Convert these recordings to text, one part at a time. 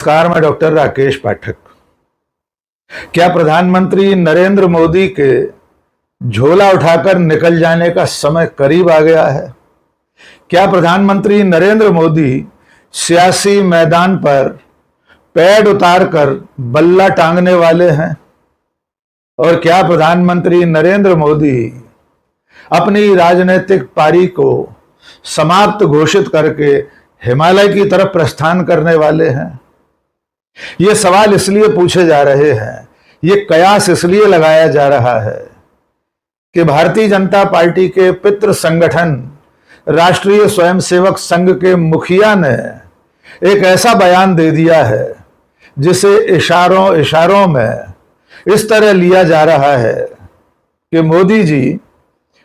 नमस्कार, मैं डॉक्टर राकेश पाठक। क्या प्रधानमंत्री नरेंद्र मोदी के झोला उठाकर निकल जाने का समय करीब आ गया है? क्या प्रधानमंत्री नरेंद्र मोदी सियासी मैदान पर पैड उतारकर बल्ला टांगने वाले हैं? और क्या प्रधानमंत्री नरेंद्र मोदी अपनी राजनीतिक पारी को समाप्त घोषित करके हिमालय की तरफ प्रस्थान करने वाले हैं? ये सवाल इसलिए पूछे जा रहे हैं, ये कयास इसलिए लगाया जा रहा है कि भारतीय जनता पार्टी के पितृ संगठन राष्ट्रीय स्वयंसेवक संघ के मुखिया ने एक ऐसा बयान दे दिया है जिसे इशारों में इस तरह लिया जा रहा है कि मोदी जी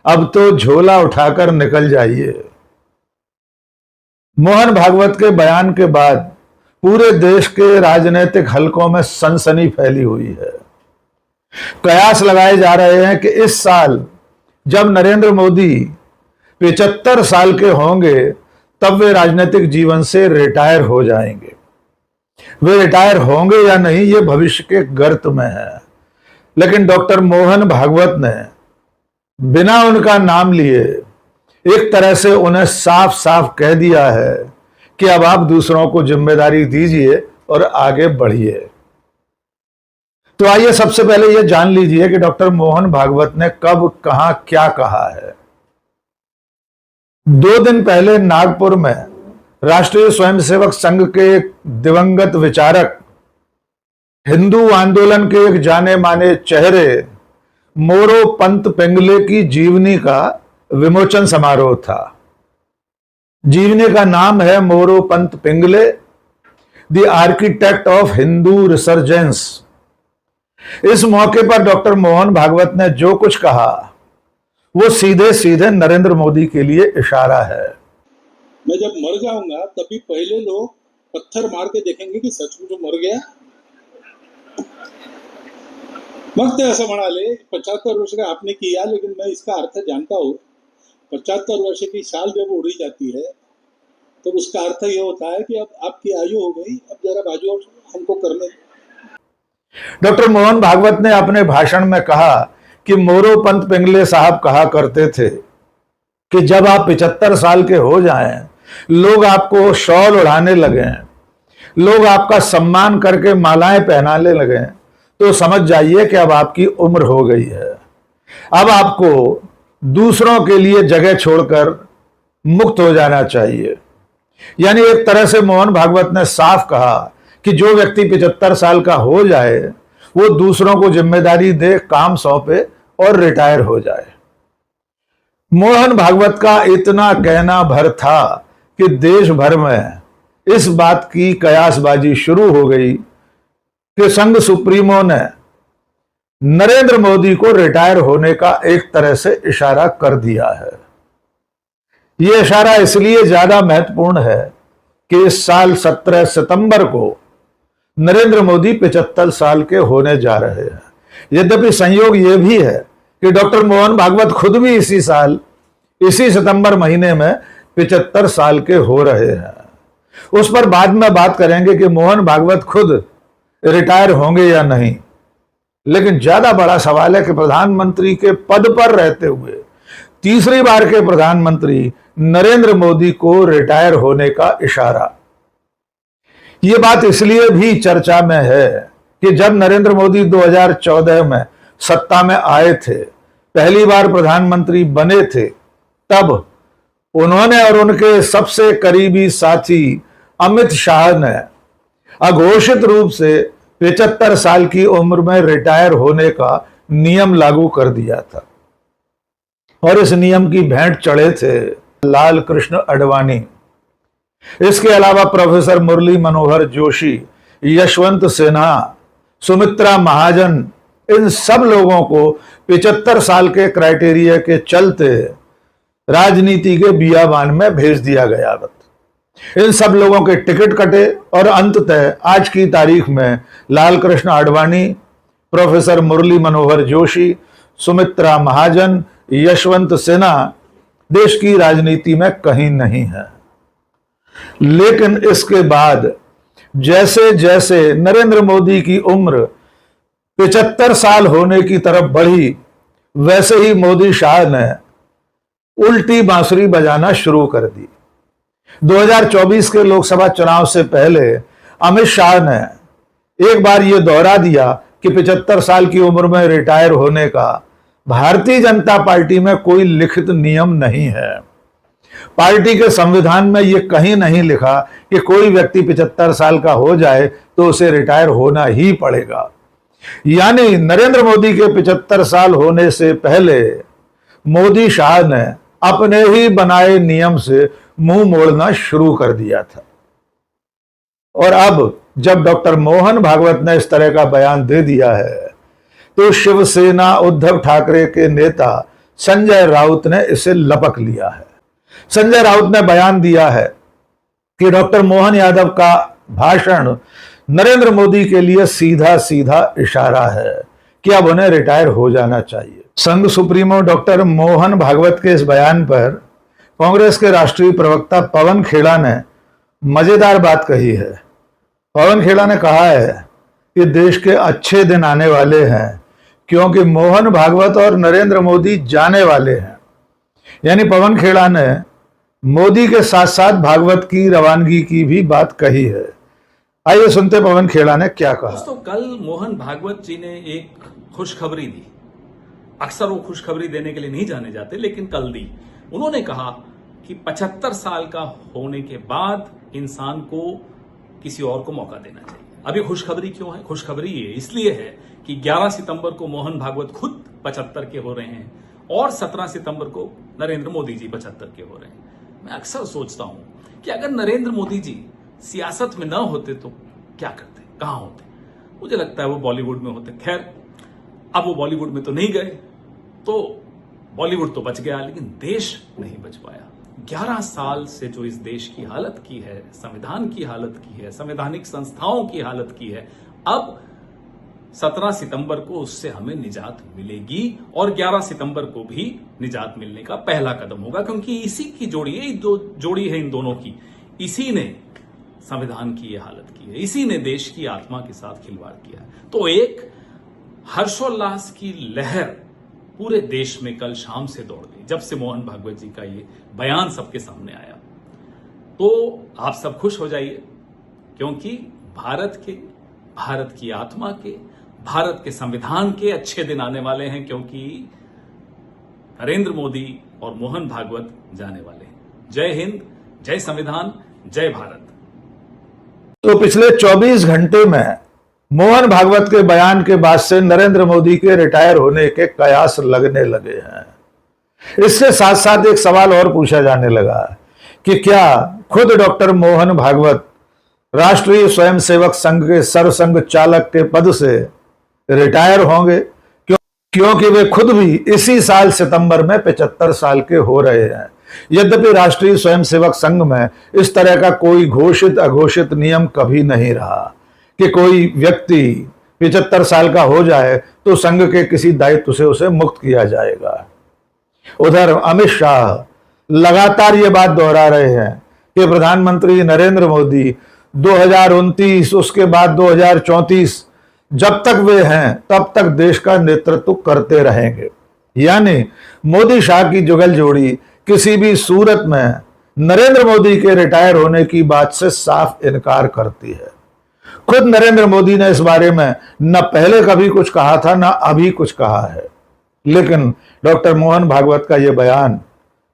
अब तो झोला उठाकर निकल जाइए। मोहन भागवत के बयान के बाद पूरे देश के राजनीतिक हलकों में सनसनी फैली हुई है। कयास लगाए जा रहे हैं कि इस साल जब नरेंद्र मोदी 75 साल के होंगे तब वे राजनीतिक जीवन से रिटायर हो जाएंगे। वे रिटायर होंगे या नहीं, ये भविष्य के गर्त में है, लेकिन डॉक्टर मोहन भागवत ने बिना उनका नाम लिए एक तरह से उन्हें साफ साफ कह दिया है कि अब आप दूसरों को जिम्मेदारी दीजिए और आगे बढ़िए। तो आइए सबसे पहले यह जान लीजिए कि डॉक्टर मोहन भागवत ने कब, कहां, क्या कहा है। 2 दिन पहले नागपुर में राष्ट्रीय स्वयंसेवक संघ के एक दिवंगत विचारक, हिंदू आंदोलन के एक जाने माने चेहरे मोरोपंत पिंगले की जीवनी का विमोचन समारोह था। जीवनी का नाम है Moropant Pingle, the architect of Hindu resurgence. इस मौके पर डॉक्टर मोहन भागवत ने जो कुछ कहा वो सीधे सीधे नरेंद्र मोदी के लिए इशारा है। मैं जब मर जाऊंगा तभी पहले लोग पत्थर मार के देखेंगे कि सचमुच मर गया। मग ते असं म्हणाले 75 वर्ष का आपने किया, लेकिन मैं इसका अर्थ जानता हूँ। 75 वर्ष की साल जब उड़ी जाती है तो उसका अर्थ ये होता है कि अब आपकी आयु हो गई, अब जरा बाजू हमको करने। डॉक्टर मोहन भागवत ने अपने भाषण में कहा कि मोरोपंत पिंगले साहब कहा करते थे कि जब आप 75 साल के हो जाएं, लोग आपको शॉल उड़ाने लगे, लोग आपका सम्मान करके मालाएं पहनाने लगे, तो समझ जाइए कि अब आपकी उम्र हो गई है। अब आपको दूसरों के लिए जगह छोड़कर मुक्त हो जाना चाहिए। यानी एक तरह से मोहन भागवत ने साफ कहा कि जो व्यक्ति 75 साल का हो जाए वो दूसरों को जिम्मेदारी दे, काम सौंपे और रिटायर हो जाए। मोहन भागवत का इतना कहना भर था कि देश भर में इस बात की कयासबाजी शुरू हो गई कि संघ सुप्रीमो ने नरेंद्र मोदी को रिटायर होने का एक तरह से इशारा कर दिया है। यह इशारा इसलिए ज्यादा महत्वपूर्ण है कि इस साल 17 सितंबर को नरेंद्र मोदी 75 साल के होने जा रहे हैं। यद्यपि संयोग यह भी है कि डॉक्टर मोहन भागवत खुद भी इसी साल, इसी सितंबर महीने में 75 साल के हो रहे हैं। उस पर बाद में बात करेंगे कि मोहन भागवत खुद रिटायर होंगे या नहीं, लेकिन ज्यादा बड़ा सवाल है कि प्रधानमंत्री के पद पर रहते हुए तीसरी बार के प्रधानमंत्री नरेंद्र मोदी को रिटायर होने का इशारा। यह बात इसलिए भी चर्चा में है कि जब नरेंद्र मोदी 2014 में सत्ता में आए थे, पहली बार प्रधानमंत्री बने थे, तब उन्होंने और उनके सबसे करीबी साथी अमित शाह ने अघोषित रूप से 75 साल की उम्र में रिटायर होने का नियम लागू कर दिया था। और इस नियम की भेंट चढ़े थे लाल कृष्ण आडवाणी। इसके अलावा प्रोफेसर मुरली मनोहर जोशी, यशवंत सिन्हा, सुमित्रा महाजन, इन सब लोगों को 75 साल के क्राइटेरिया के चलते राजनीति के बियाबान में भेज दिया गया। इन सब लोगों के टिकट कटे और अंततः आज की तारीख में लाल कृष्ण आडवाणी, प्रोफेसर मुरली मनोहर जोशी, सुमित्रा महाजन, यशवंत सिन्हा देश की राजनीति में कहीं नहीं है। लेकिन इसके बाद जैसे जैसे नरेंद्र मोदी की उम्र 75 साल होने की तरफ बढ़ी, वैसे ही मोदी शाह ने उल्टी बांसुरी बजाना शुरू कर दी। 2024 के लोकसभा चुनाव से पहले अमित शाह ने एक बार यह दोहरा दिया कि 75 साल की उम्र में रिटायर होने का भारतीय जनता पार्टी में कोई लिखित नियम नहीं है। पार्टी के संविधान में यह कहीं नहीं लिखा कि कोई व्यक्ति 75 साल का हो जाए तो उसे रिटायर होना ही पड़ेगा। यानी नरेंद्र मोदी के 75 साल होने से पहले मोदी शाह ने अपने ही बनाए नियम से मुंह मोड़ना शुरू कर दिया था। और अब जब डॉक्टर मोहन भागवत ने इस तरह का बयान दे दिया है तो शिवसेना उद्धव ठाकरे के नेता संजय राउत ने इसे लपक लिया है। संजय राउत ने बयान दिया है कि डॉक्टर मोहन यादव का भाषण नरेंद्र मोदी के लिए सीधा सीधा इशारा है कि अब उन्हें रिटायर हो जाना चाहिए। संघ सुप्रीमो डॉक्टर मोहन भागवत के इस बयान पर कांग्रेस के राष्ट्रीय प्रवक्ता पवन खेड़ा ने मजेदार बात कही है। पवन खेड़ा ने कहा है कि देश के अच्छे दिन आने वाले हैं क्योंकि मोहन भागवत और नरेंद्र मोदी जाने वाले हैं। यानी पवन खेड़ा ने मोदी के साथ साथ भागवत की रवानगी की भी बात कही है। आइए सुनते पवन खेड़ा ने क्या कहा। दोस्तों, कल मोहन भागवत जी ने एक खुशखबरी दी। अक्सर वो खुशखबरी देने के लिए नहीं जाने जाते, लेकिन कल दी। उन्होंने कहा कि 75 साल का होने के बाद इंसान को किसी और को मौका देना चाहिए। अभी खुशखबरी क्यों है? खुशखबरी ये इसलिए है कि 11 सितंबर को मोहन भागवत खुद 75 के हो रहे हैं और 17 सितंबर को नरेंद्र मोदी जी 75 के हो रहे हैं। मैं अक्सर सोचता हूं कि अगर नरेंद्र मोदी जी सियासत में ना होते तो क्या करते, कहां होते? मुझे लगता है वो बॉलीवुड में होते। खैर, अब वो बॉलीवुड में तो नहीं गए, तो बॉलीवुड तो बच गया, लेकिन देश नहीं बच पाया। 11 साल से जो इस देश की हालत की है, संविधान की हालत की है, संवैधानिक संस्थाओं की हालत की है, अब 17 सितंबर को उससे हमें निजात मिलेगी और 11 सितंबर को भी निजात मिलने का पहला कदम होगा, क्योंकि इसी की जोड़ी है, जो जोड़ी है इन दोनों की, इसी ने संविधान की ये हालत की है, इसी ने देश की आत्मा के साथ खिलवाड़ किया है। तो एक हर्षोल्लास की लहर पूरे देश में कल शाम से दौड़ गई जब से मोहन भागवत जी का ये बयान सबके सामने आया। तो आप सब खुश हो जाइए, क्योंकि भारत की आत्मा के, भारत के संविधान के अच्छे दिन आने वाले हैं, क्योंकि नरेंद्र मोदी और मोहन भागवत जाने वाले हैं। जय हिंद, जय संविधान, जय भारत। तो पिछले 24 घंटे में मोहन भागवत के बयान के बाद से नरेंद्र मोदी के रिटायर होने के कयास लगने लगे हैं। इससे साथ साथ एक सवाल और पूछा जाने लगा कि क्या खुद डॉक्टर मोहन भागवत राष्ट्रीय स्वयंसेवक संघ के सरसंघ चालक के पद से रिटायर होंगे, क्योंकि वे खुद भी इसी साल सितंबर में 75 साल के हो रहे हैं। यद्यपि राष्ट्रीय स्वयंसेवक संघ में इस तरह का कोई घोषित अघोषित नियम कभी नहीं रहा कि कोई व्यक्ति 75 साल का हो जाए तो संघ के किसी दायित्व से उसे मुक्त किया जाएगा। उधर अमित शाह लगातार ये बात दोहरा रहे हैं कि प्रधानमंत्री नरेंद्र मोदी 2029, उसके बाद 2034, जब तक वे हैं तब तक देश का नेतृत्व करते रहेंगे। यानी मोदी शाह की जुगल जोड़ी किसी भी सूरत में नरेंद्र मोदी के रिटायर होने की बात से साफ इनकार करती है। खुद नरेंद्र मोदी ने इस बारे में न पहले कभी कुछ कहा था, न अभी कुछ कहा है, लेकिन डॉक्टर मोहन भागवत का यह बयान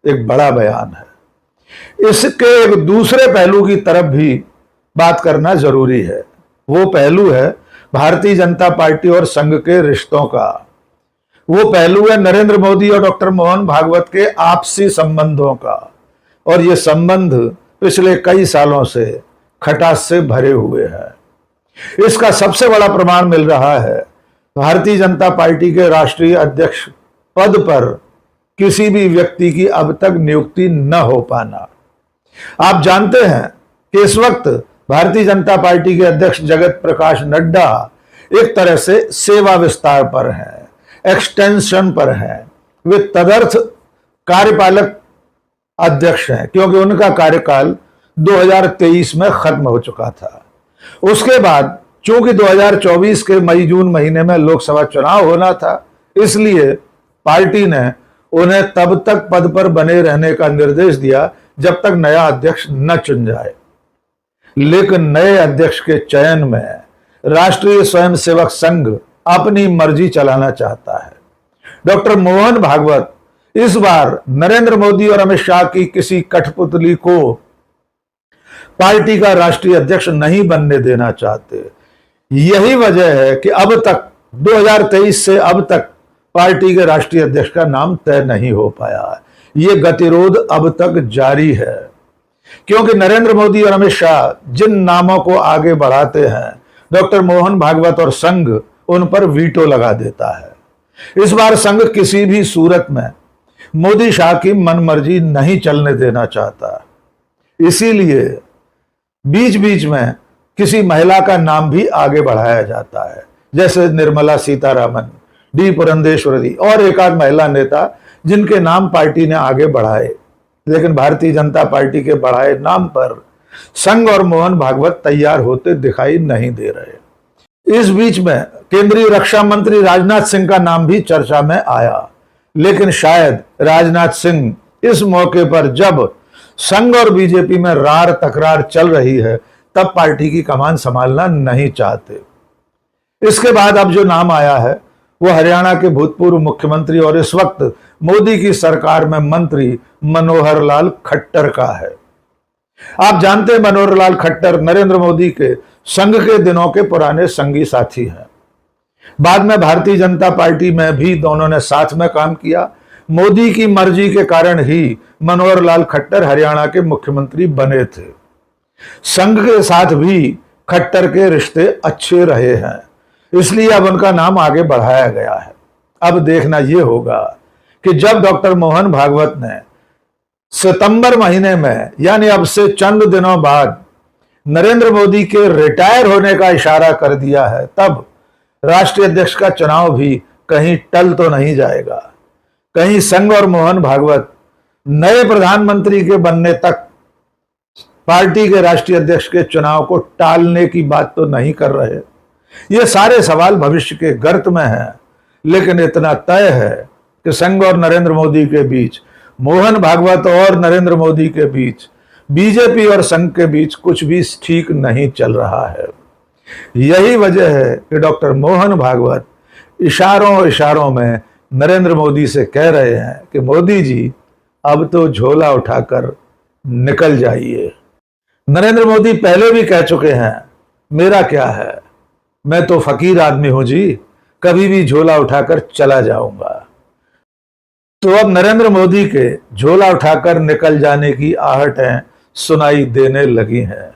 एक बड़ा बयान है। इसके एक दूसरे पहलू की तरफ भी बात करना जरूरी है। वो पहलू है भारतीय जनता पार्टी और संघ के रिश्तों का। वो पहलू है नरेंद्र मोदी और डॉक्टर मोहन भागवत के आपसी संबंधों का। और ये संबंध पिछले कई सालों से खटास से भरे हुए हैं। इसका सबसे बड़ा प्रमाण मिल रहा है भारतीय जनता पार्टी के राष्ट्रीय अध्यक्ष पद पर किसी भी व्यक्ति की अब तक नियुक्ति न हो पाना। आप जानते हैं कि इस वक्त भारतीय जनता पार्टी के अध्यक्ष जगत प्रकाश नड्डा एक तरह से सेवा विस्तार पर हैं, एक्सटेंशन पर हैं। वे तदर्थ कार्यपालक अध्यक्ष हैं, क्योंकि उनका कार्यकाल 2023 में खत्म हो चुका था। उसके बाद चूंकि 2024 के मई जून महीने में लोकसभा चुनाव होना था, इसलिए पार्टी ने उन्हें तब तक पद पर बने रहने का निर्देश दिया जब तक नया अध्यक्ष न चुन जाए। लेकिन नए अध्यक्ष के चयन में राष्ट्रीय स्वयंसेवक संघ अपनी मर्जी चलाना चाहता है। डॉक्टर मोहन भागवत इस बार नरेंद्र मोदी और अमित शाह की किसी कठपुतली को पार्टी का राष्ट्रीय अध्यक्ष नहीं बनने देना चाहते। यही वजह है कि अब तक 2023 से अब तक पार्टी के राष्ट्रीय अध्यक्ष का नाम तय नहीं हो पाया है। यह गतिरोध अब तक जारी है, क्योंकि नरेंद्र मोदी और अमित शाह जिन नामों को आगे बढ़ाते हैं, डॉक्टर मोहन भागवत और संघ उन पर वीटो लगा देता है। इस बार संघ किसी भी सूरत में मोदी शाह की मनमर्जी नहीं चलने देना चाहता। इसीलिए बीच बीच में किसी महिला का नाम भी आगे बढ़ाया जाता है, जैसे निर्मला सीतारामन, डी पुरंदेश्वरी और एक आध महिला नेता जिनके नाम पार्टी ने आगे बढ़ाए। लेकिन भारतीय जनता पार्टी के बढ़ाए नाम पर संघ और मोहन भागवत तैयार होते दिखाई नहीं दे रहे। इस बीच में केंद्रीय रक्षा मंत्री राजनाथ सिंह का नाम भी चर्चा में आया, लेकिन शायद राजनाथ सिंह इस मौके पर जब संघ और बीजेपी में रार तकरार चल रही है, तब पार्टी की कमान संभालना नहीं चाहते। इसके बाद अब जो नाम आया है वो हरियाणा के भूतपूर्व मुख्यमंत्री और इस वक्त मोदी की सरकार में मंत्री मनोहर लाल खट्टर का है। आप जानते हैं मनोहर लाल खट्टर नरेंद्र मोदी के संघ के दिनों के पुराने संगी साथी हैं। बाद में भारतीय जनता पार्टी में भी दोनों ने साथ में काम किया। मोदी की मर्जी के कारण ही मनोहर लाल खट्टर हरियाणा के मुख्यमंत्री बने थे। संघ के साथ भी खट्टर के रिश्ते अच्छे रहे हैं, इसलिए अब उनका नाम आगे बढ़ाया गया है। अब देखना यह होगा कि जब डॉक्टर मोहन भागवत ने सितंबर महीने में, यानी अब से चंद दिनों बाद, नरेंद्र मोदी के रिटायर होने का इशारा कर दिया है, तब राष्ट्रीय अध्यक्ष का चुनाव भी कहीं टल तो नहीं जाएगा। कहीं संघ और मोहन भागवत नए प्रधानमंत्री के बनने तक पार्टी के राष्ट्रीय अध्यक्ष के चुनाव को टालने की बात तो नहीं कर रहे। ये सारे सवाल भविष्य के गर्त में हैं, लेकिन इतना तय है कि संघ और नरेंद्र मोदी के बीच, मोहन भागवत और नरेंद्र मोदी के बीच, बीजेपी और संघ के बीच कुछ भी ठीक नहीं चल रहा है। यही वजह है कि डॉक्टर मोहन भागवत इशारों में नरेंद्र मोदी से कह रहे हैं कि मोदी जी अब तो झोला उठाकर निकल जाइए। नरेंद्र मोदी पहले भी कह चुके हैं, मेरा क्या है, मैं तो फकीर आदमी हूं जी, कभी भी झोला उठाकर चला जाऊंगा। तो अब नरेंद्र मोदी के झोला उठाकर निकल जाने की आहटें सुनाई देने लगी हैं।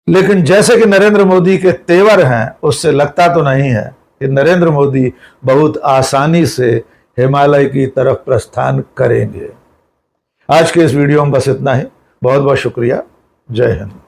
लेकिन जैसे कि नरेंद्र मोदी के तेवर हैं, उससे लगता तो नहीं है कि नरेंद्र मोदी बहुत आसानी से हिमालय की तरफ प्रस्थान करेंगे। आज के इस वीडियो में बस इतना ही। बहुत बहुत शुक्रिया। जय हिंद।